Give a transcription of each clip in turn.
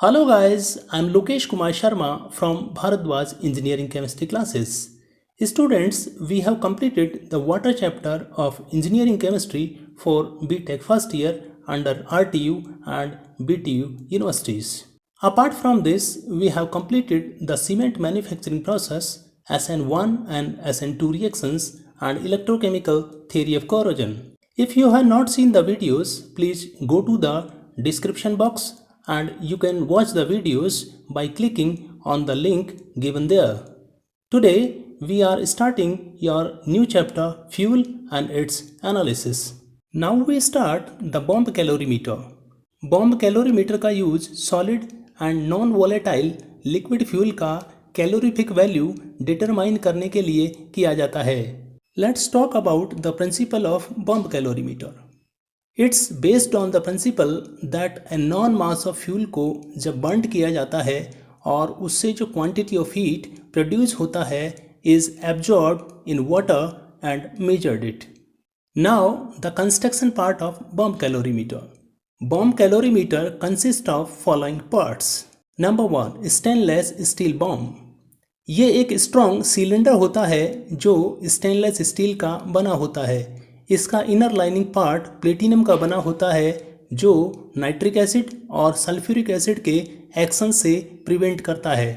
Hello guys, I'm Lokesh Kumar Sharma from Bharadwaj Engineering Chemistry classes. Students, we have completed the water chapter of Engineering Chemistry for BTech first year under RTU and BTU universities. Apart from this, we have completed the cement manufacturing process, SN1 and SN2 reactions and electrochemical theory of corrosion. If you have not seen the videos, please go to the description box and you can watch the videos by clicking on the link given there. Today we are starting your new chapter Fuel and its analysis. Now we start the bomb calorimeter. Bomb calorimeter का use solid and non volatile liquid fuel का calorific value determine करने के लिए किया जाता है. Let's talk about the principle of bomb calorimeter. It's based on the principle that a known mass of fuel को जब बर्न किया जाता है और उससे जो क्वांटिटी ऑफ हीट प्रोड्यूस होता है is absorb in water and measured it. Now the construction part of bomb calorimeter. Bomb calorimeter consists of following parts. Number 1. Stainless steel bomb. ये एक स्ट्रॉन्ग सिलेंडर होता है जो स्टेनलेस स्टील का बना होता है. इसका इनर लाइनिंग पार्ट प्लेटिनम का बना होता है जो नाइट्रिक एसिड और सल्फ्यूरिक एसिड के एक्शन से प्रिवेंट करता है.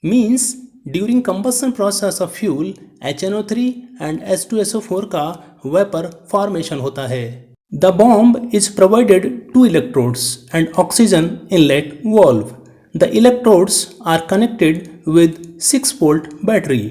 Means during combustion process of fuel HNO3 and H2SO4 का वेपर फॉर्मेशन होता है. The bomb is provided two electrodes and oxygen inlet valve. The electrodes are connected with 6-volt battery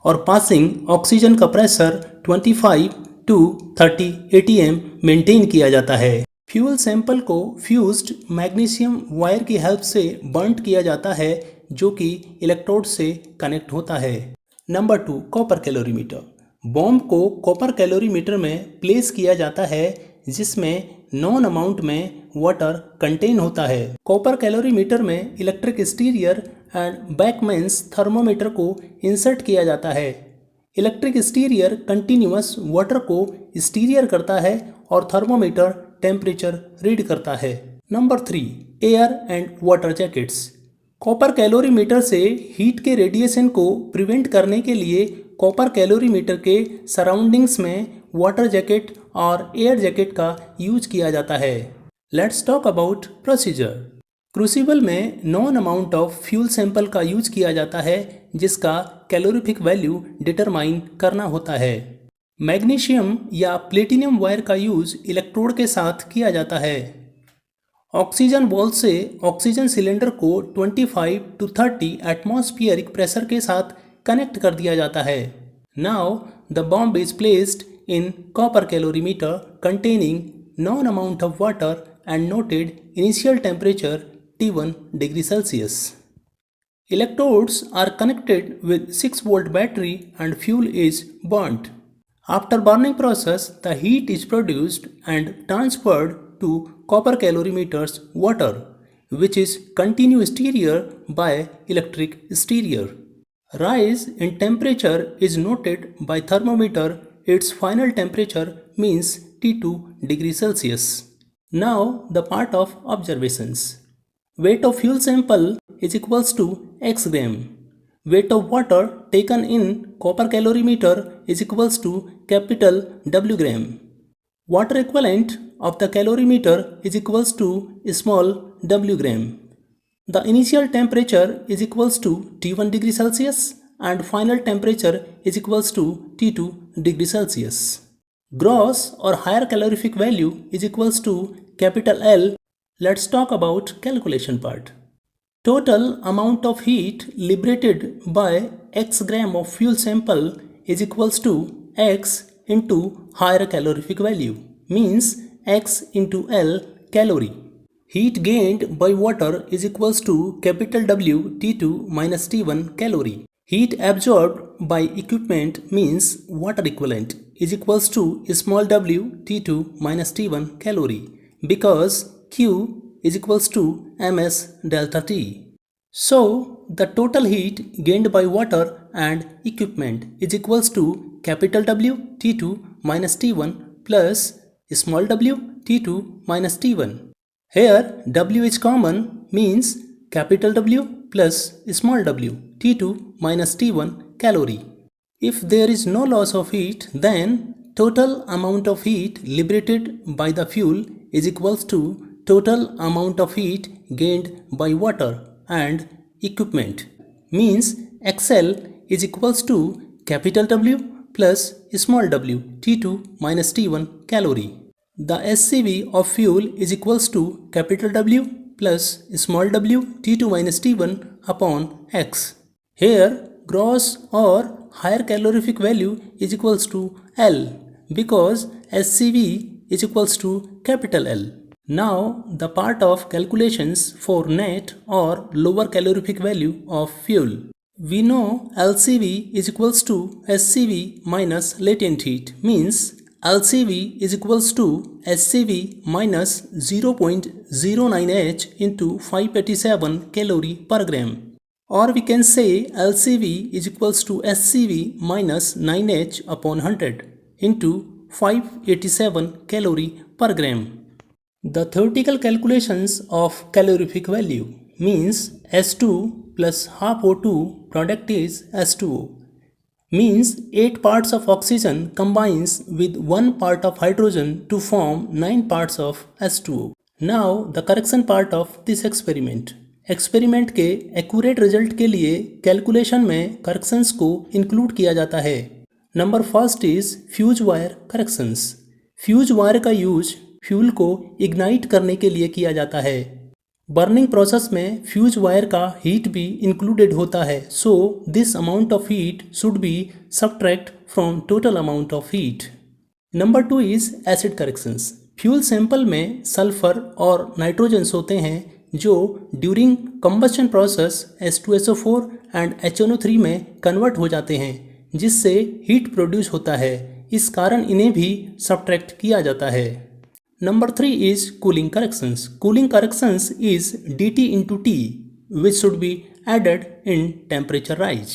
और passing oxygen का pressure 25 to 30 atm maintain किया जाता है. Fuel sample को fused magnesium wire की हेल्प से बर्न्ट किया जाता है जो कि इलेक्ट्रोड से कनेक्ट होता है. नंबर 2. Copper calorimeter. बॉम्ब को कॉपर कैलोरीमीटर में प्लेस किया जाता है जिसमें नॉन अमाउंट में वाटर कंटेन होता है. कॉपर कैलोरीमीटर में इलेक्ट्रिक स्टीरियर एंड बैकमेंस थर्मोमीटर को इंसर्ट किया जाता है. इलेक्ट्रिक स्टीरियर कंटिन्यूअस वाटर को स्टीरियर करता है और थर्मोमीटर टेम्परेचर रीड करता है. Number 3. Air and water jackets. Copper calorimeter से हीट के रेडिएशन को प्रिवेंट करने के लिए कॉपर कैलोरीमीटर के सराउंडिंग्स में वाटर जैकेट और एयर जैकेट का यूज किया जाता है. Let's talk about procedure. Crucible में known amount of fuel sample का यूज किया जाता है जिसका कैलोरीफिक वैल्यू डिटरमाइन करना होता है. मैग्नीशियम या प्लेटिनियम वायर का यूज इलेक्ट्रोड के साथ किया जाता है. ऑक्सीजन बॉल से ऑक्सीजन सिलेंडर को 25 to 30 एटमॉस्फेरिक प्रेशर के साथ कनेक्ट कर दिया जाता है. Now the bomb is placed in copper calorimeter containing known amount of water and noted initial temperature T1 degree Celsius. Electrodes are connected with 6-volt battery and fuel is burnt. After burning process, the heat is produced and transferred to copper calorimeter's water, which is continuous exterior by electric exterior. Rise in temperature is noted by thermometer. Its final temperature means T2 degree Celsius. Now the part of observations. Weight of fuel sample is equals to x gram. Weight of water taken in copper calorimeter is equals to capital W gram. Water equivalent of the calorimeter is equals to small w gram. The initial temperature is equals to T1 degree Celsius and final temperature is equals to T2 degree Celsius. Gross or higher calorific value is equals to capital L. Let's talk about calculation part. Total amount of heat liberated by x gram of fuel sample is equals to x into higher calorific value means x into L calorie. Heat gained by water is equals to capital W T2 minus T1 calorie. Heat absorbed by equipment means water equivalent is equals to small w T2 minus T1 calorie because Q is equals to ms delta T. So the total heat gained by water and equipment is equals to capital W T2 minus T1 plus small w T2 minus T1. Here W is common means capital W plus small w, T2 minus T1 calorie. If there is no loss of heat, then total amount of heat liberated by the fuel is equals to total amount of heat gained by water and equipment. Means XL is equals to capital W plus small w, T2 minus T1 calorie. The SCV of fuel is equals to capital W plus small w, T2 minus T1 upon X. Here gross or higher calorific value is equals to L because SCV is equals to capital L. Now the part of calculations for net or lower calorific value of fuel. We know LCV is equals to SCV minus latent heat, means LCV is equals to SCV minus 0.09 H into 587 calorie per gram. Or we can say LCV is equals to SCV minus 9H upon 100 into 587 calorie per gram. The theoretical calculations of calorific value means S2 plus half O2 product is S2O. Means 8 parts of oxygen combines with 1 part of hydrogen to form 9 parts of S2O. Now the correction part of this experiment. Experiment के accurate result के लिए calculation में corrections को include किया जाता है. Number first is fuse wire corrections. Fuse wire का use fuel को इग्नाइट करने के लिए किया जाता है. बर्निंग प्रोसेस में फ्यूज वायर का हीट भी इंक्लूडेड होता है. So this amount of heat should be subtract from total amount of heat. Number 2 is acid corrections. Fuel sample में सल्फर और नाइट्रोजन्स होते हैं जो during combustion process H2SO4 and HNO3 में कन्वर्ट हो जाते हैं जिससे हीट प्रोड्यूस होता है. इस कारण इन्हें भी सबट्रैक्ट किया जाता है. Number 3 is cooling corrections. Cooling corrections is dt into T which should be added in temperature rise.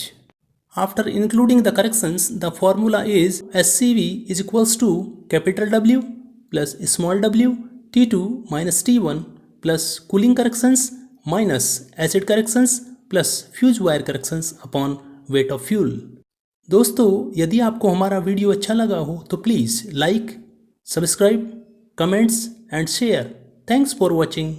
After including the corrections, the formula is SCV is equals to capital W plus small w, T2 minus T1 plus cooling corrections minus acid corrections plus fuse wire corrections upon weight of fuel. दोस्तों यदि आपको हमारा video अच्छा लगा हो तो please like, subscribe, comments and share. Thanks for watching.